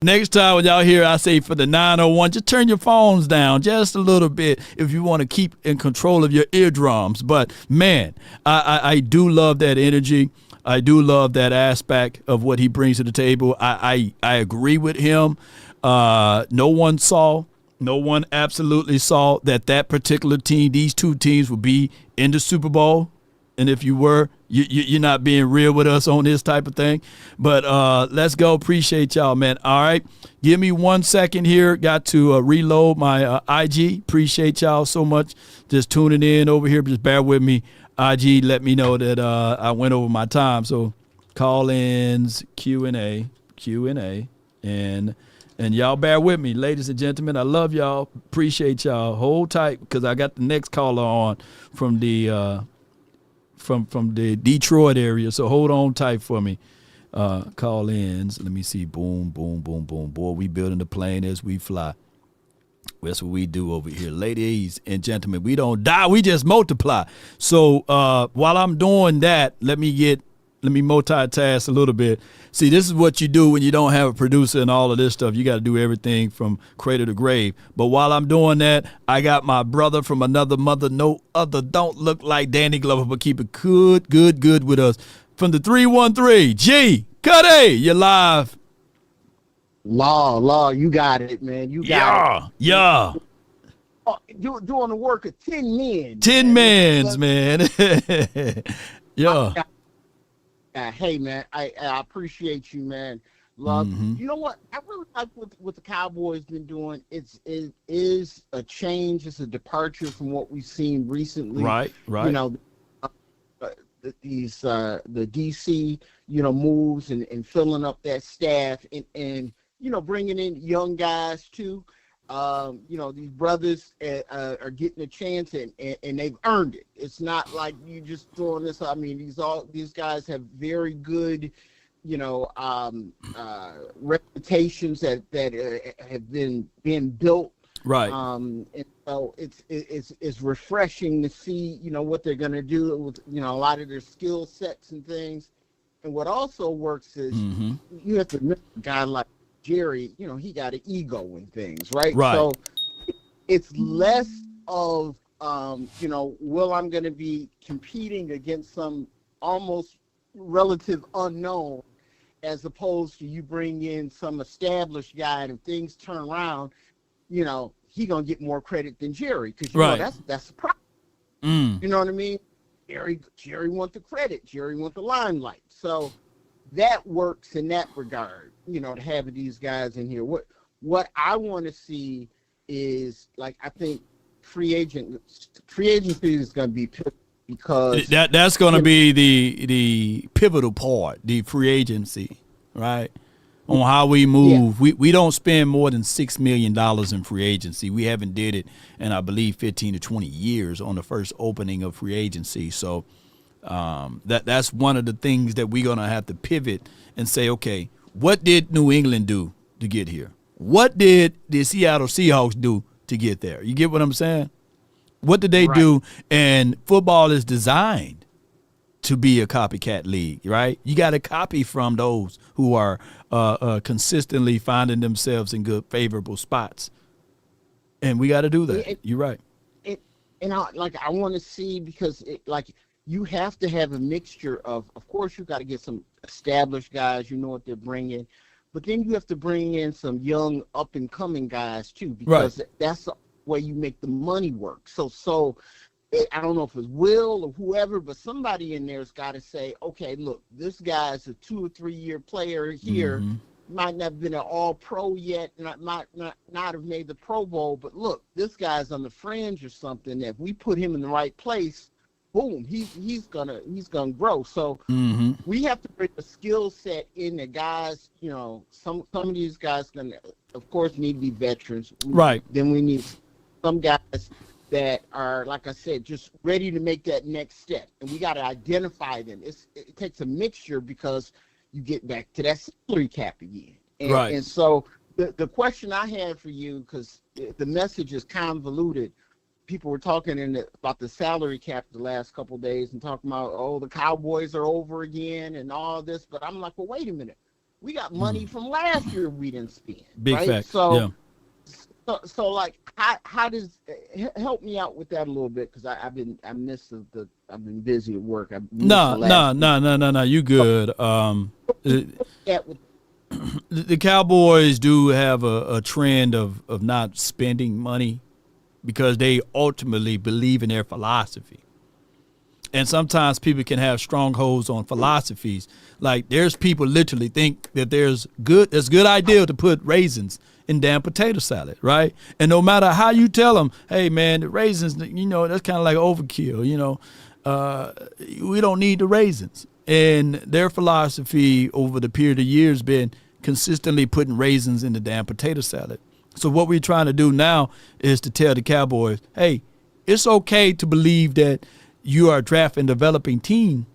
Next time when y'all hear I say for the 901, just turn your phones down just a little bit if you want to keep in control of your eardrums. But, man, I do love that energy. I do love that aspect of what he brings to the table. I agree with him. No one absolutely saw that particular team, these two teams would be in the Super Bowl. And if you were, you're not being real with us on this type of thing. But let's go. Appreciate y'all, man. All right. Give me 1 second here. Got to reload my IG. Appreciate y'all so much just tuning in over here. Just bear with me. IG let me know that I went over my time. So call-ins, Q&A, and y'all bear with me, ladies and gentlemen. I love y'all. Appreciate y'all. Hold tight because I got the next caller on from the from the Detroit area. So hold on tight for me. Call-ins. Let me see. Boom, boom, boom, boom. Boy, we building the plane as we fly. That's what we do over here. Ladies and gentlemen, we don't die. We just multiply. So while I'm doing that, let me multitask a little bit. See, this is what you do when you don't have a producer and all of this stuff. You got to do everything from cradle to grave. But while I'm doing that, I got my brother from another mother. No other don't look like Danny Glover, but keep it good with us. From the 313, G, Cuddy, you're live. Law, you got it, man. You got it. Yeah. You're doing the work of 10 men. 10 men, man. Yeah. Hey, man, I appreciate you, man. Love. Mm-hmm. You know what? I really like what the Cowboys been doing. It is a change. It's a departure from what we've seen recently. Right. You know, the DC, moves and filling up that staff and bringing in young guys too. These brothers are getting a chance and they've earned it. It's not like you just throwing this. I mean, these guys have very good, reputations that have been built. Right. And so it's refreshing to see, what they're going to do with, a lot of their skill sets and things. And what also works is you have to remember a guy like Jerry, he got an ego and things, right? So it's less of, well, I'm going to be competing against some almost relative unknown, as opposed to you bring in some established guy and if things turn around, he going to get more credit than Jerry because, that's the problem. You know what I mean? Jerry wants the credit. Jerry wants the limelight. So that works in that regard, to have these guys in here. What I want to see is, like, I think free agency is going to be pivotal because that's going to be the pivotal part, the free agency, right? On how we move. Yeah. We don't spend more than $6 million in free agency. We haven't did it in, I believe, 15 to 20 years on the first opening of free agency. So that's one of the things that we're going to have to pivot and say, okay, what did New England do to get here? What did the Seattle Seahawks do to get there? You get what I'm saying? What did they do? And football is designed to be a copycat league, right? You got to copy from those who are consistently finding themselves in good, favorable spots. And we got to do that. You're right. And I want to see, because you have to have a mixture of course, you got to get some established guys, what they're bringing, but then you have to bring in some young up and coming guys too, because that's the way you make the money work. So I don't know if it's Will or whoever, but somebody in there's got to say, okay, look, this guy's a 2 or 3 year player here, might not have been an all pro yet, might not have made the Pro Bowl, but look, this guy's on the fringe or something. If we put him in the right place, boom, he's gonna grow. So we have to bring a skill set in the guys. Some of these guys gonna, of course, need to be veterans. Right. Then we need some guys that are, like I said, just ready to make that next step, and we got to identify them. It takes a mixture because you get back to that salary cap again. And so the question I had for you, because the message is convoluted. People were talking about the salary cap the last couple of days and talking about, the Cowboys are over again and all this. But I'm like, well, wait a minute. we got money from last year we didn't spend. Big right? fact. So, Yeah. so like, how does help me out with that a little bit, because I've been busy at work. No. You good. That with The Cowboys do have a trend of not spending money because they ultimately believe in their philosophy. And sometimes people can have strongholds on philosophies. Like there's people literally think that it's a good idea to put raisins in damn potato salad, right? And no matter how you tell them, hey man, the raisins, that's kind of like overkill, we don't need the raisins. And their philosophy over the period of years been consistently putting raisins in the damn potato salad. So what we're trying to do now is to tell the Cowboys, hey, it's okay to believe that you are a draft and developing team,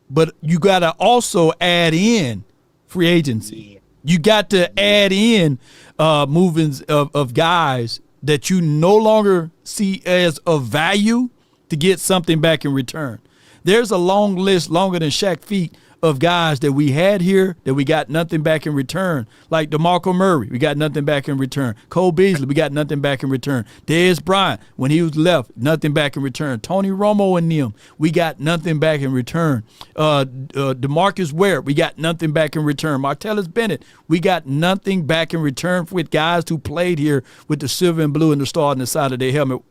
but you got to also add in free agency. Yeah. You got to add in movements of guys that you no longer see as of value to get something back in return. There's a long list, longer than Shaq feet, of guys that we had here that we got nothing back in return. Like DeMarco Murray, we got nothing back in return. Cole Beasley, we got nothing back in return. Dez Bryant, when he was left, nothing back in return. Tony Romo and them, we got nothing back in return. DeMarcus Ware, we got nothing back in return. Martellus Bennett, we got nothing back in return with guys who played here with the silver and blue and the star on the side of their helmet.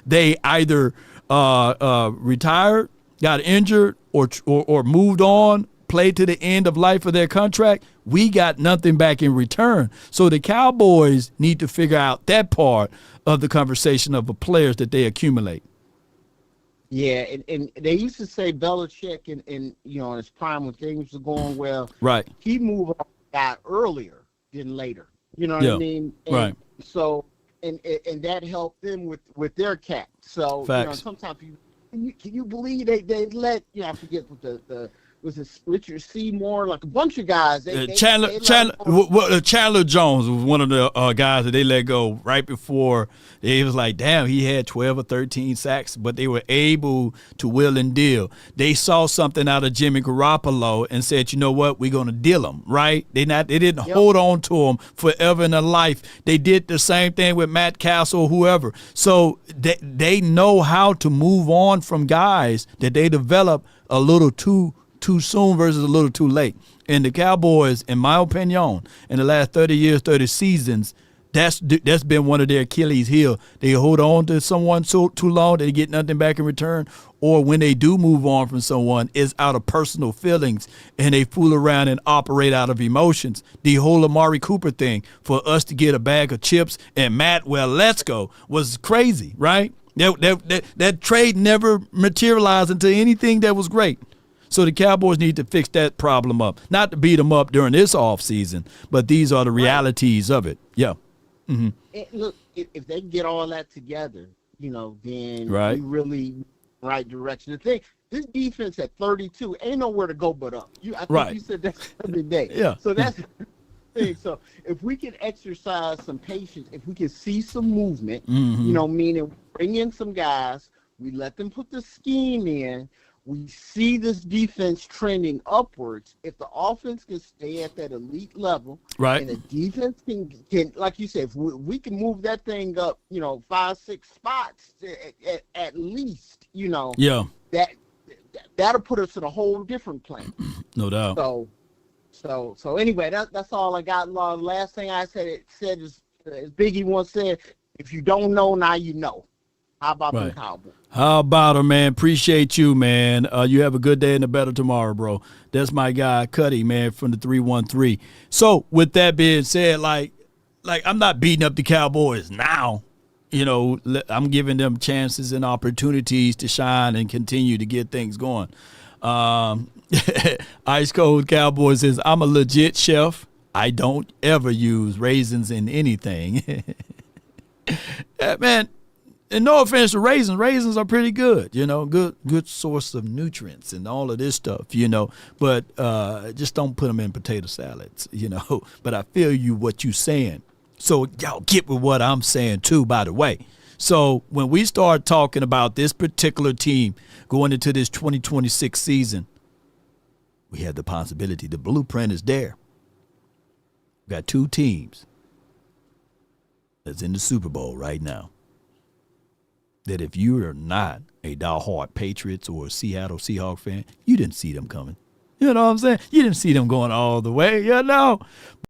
They either retired, got injured, or moved on, played to the end of life of their contract. We got nothing back in return. So the Cowboys need to figure out that part of the conversation of the players that they accumulate. Yeah, and they used to say Belichick in his prime when things were going well. Right. He moved on guy earlier than later. You know what I mean? And right. So and that helped them with their cap. So sometimes can you believe they let I forget what the was it Richard Seymour, like a bunch of guys. Chandler Jones was one of the guys that they let go right before. It was like, damn, he had 12 or 13 sacks, but they were able to will and deal. They saw something out of Jimmy Garoppolo and said, you know what, we're going to deal him, right? They didn't hold on to him forever in their life. They did the same thing with Matt Castle, whoever. So they know how to move on from guys that they develop a little too soon versus a little too late. And the Cowboys, in my opinion, in the last 30 years, 30 seasons, that's been one of their Achilles heel. They hold on to someone too long, they get nothing back in return, or when they do move on from someone, it's out of personal feelings and they fool around and operate out of emotions. The whole Amari Cooper thing, for us to get a bag of chips and Matt, well, let's go, was crazy, right? That trade never materialized into anything that was great. So the Cowboys need to fix that problem up. Not to beat them up during this offseason, but these are the realities of it. Yeah. Mm-hmm. Look, if they get all that together, then right. we really right direction. The thing, this defense at 32 ain't nowhere to go but up. I think you said that every day. Yeah. So that's the thing. So if we can exercise some patience, if we can see some movement, meaning bring in some guys, we let them put the scheme in, we see this defense trending upwards. If the offense can stay at that elite level, right, and the defense can like you said, if we can move that thing up, 5-6 spots at least, that'll put us in a whole different plane. No doubt. So anyway, that's all I got. Last thing I said is, as Biggie once said, if you don't know, now you know. How about the Cowboys? How about him, man? Appreciate you, man. You have a good day and a better tomorrow, bro. That's my guy, Cuddy, man, from the 313. So with that being said, like I'm not beating up the Cowboys now. I'm giving them chances and opportunities to shine and continue to get things going. Ice Cold Cowboy says, I'm a legit chef. I don't ever use raisins in anything. Man, and no offense to raisins. Raisins are pretty good, good source of nutrients and all of this stuff, but just don't put them in potato salads, But I feel you what you saying. So y'all get with what I'm saying too, by the way. So when we start talking about this particular team going into this 2026 season, We have the possibility. The blueprint is there. We got 2 teams that's in the Super Bowl right now. That if you are not a diehard Patriots or Seattle Seahawks fan, you didn't see them coming. You know what I'm saying? You didn't see them going all the way.